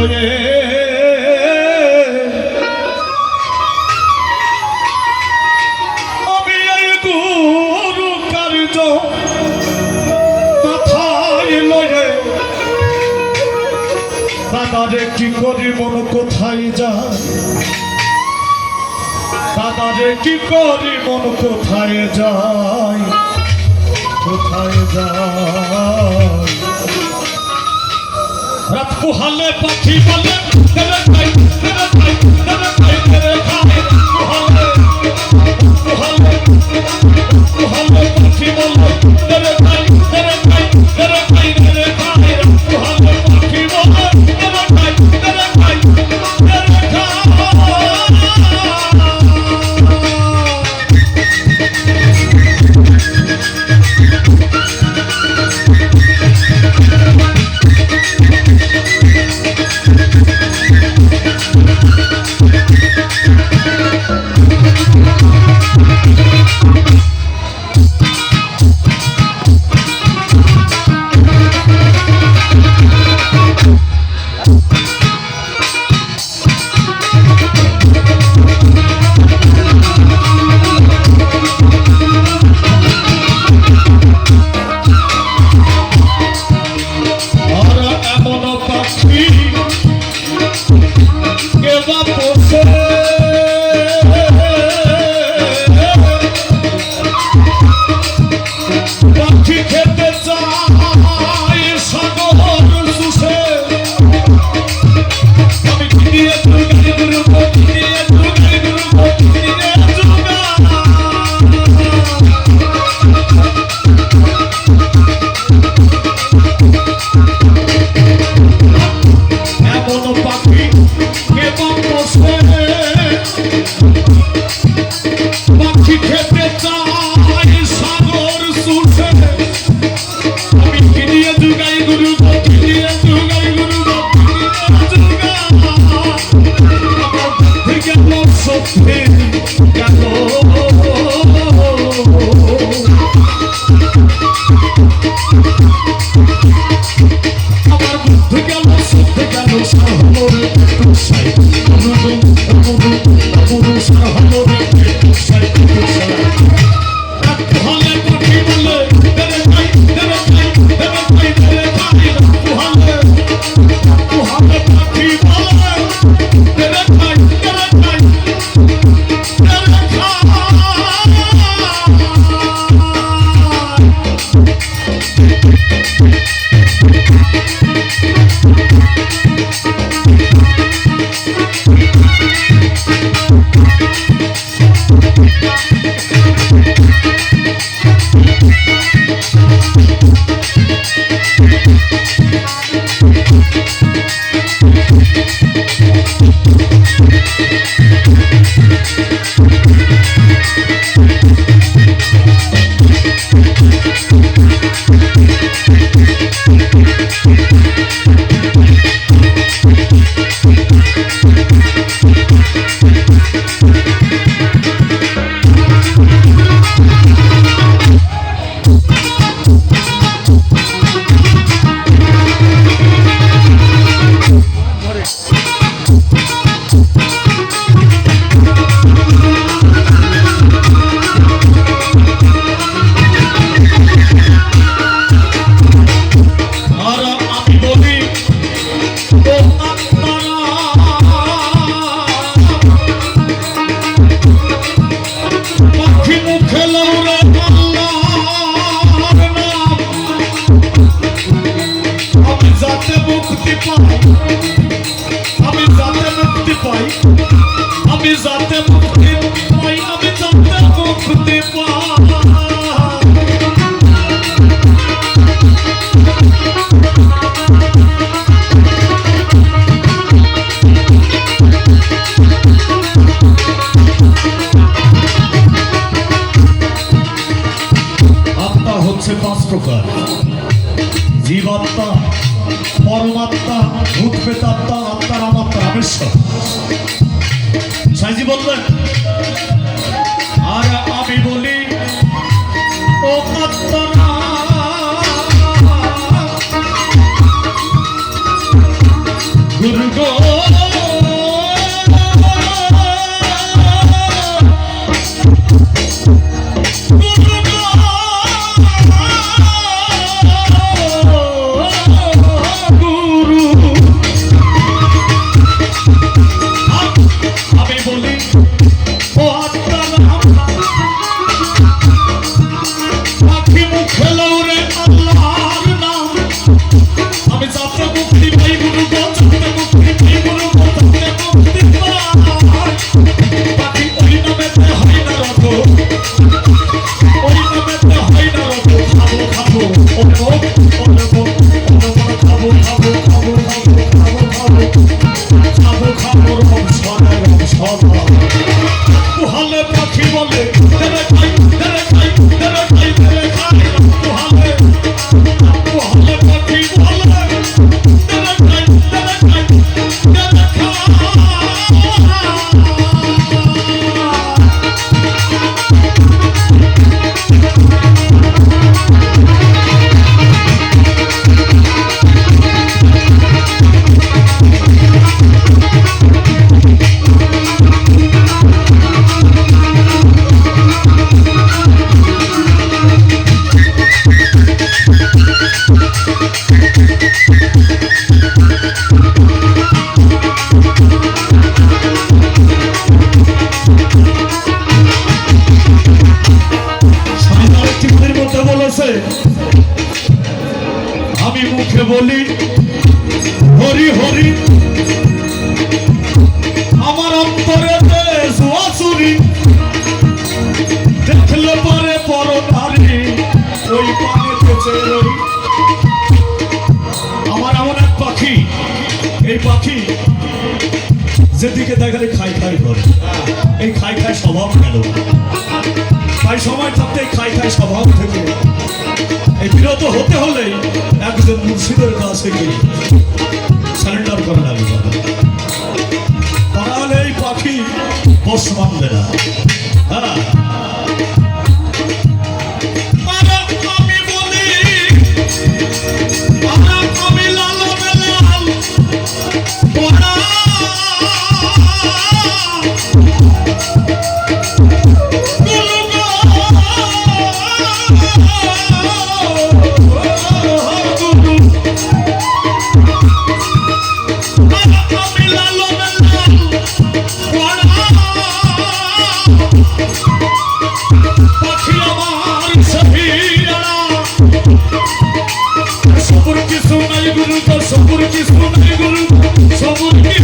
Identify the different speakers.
Speaker 1: লয়ে আমি এই গুরু কার্য মাথায় লয়ে দাদারে কি করি মন কোথায় যায় দাদারে কি করি মন কোথায় যায় কোথায় যায় রাত পুহালে পাখি বলে তেরে খাই তেরে খাই তেরে খাই তেরে খাই পুহালে পুহালে পুহালে পাখি বলে তেরে খাই তেরে খাই তেরে খাই তেরে খাই পুহালে পাখি বলে তেরে খাই তেরে খাই তেরে খাই জীবাত্মা, পরমাত্মা, ভূতপ্রেতাত্মা, আত্মার আমাত্মা, রামেশ্বর। সাইজি বললেন আর আমি বলি ও আত্মা গুরু গো আমি মুখে বলি হরি হরি, আমার অন্তরে জুয়াচুরি, দেখলে পরে পর নারী ওই পানিতে চেরই। আমার এমন এক পাখি, এই পাখি যেদিকে দেখালে খাই খাই করে, এই খাই খাই স্বভাব গেল, তাই সময় থাকতে খাই খাই স্বভাব থেকে এই বিরত হতে হলে একজন মুর্শিদের কাছে গিয়ে সারেন্ডার করা লাগবে, তাহলে এই পাখি বস মানবে না। হ্যাঁ সবুর কি সুনাই গুরু, সবুর কি সুনাই গুরু, সবুর কি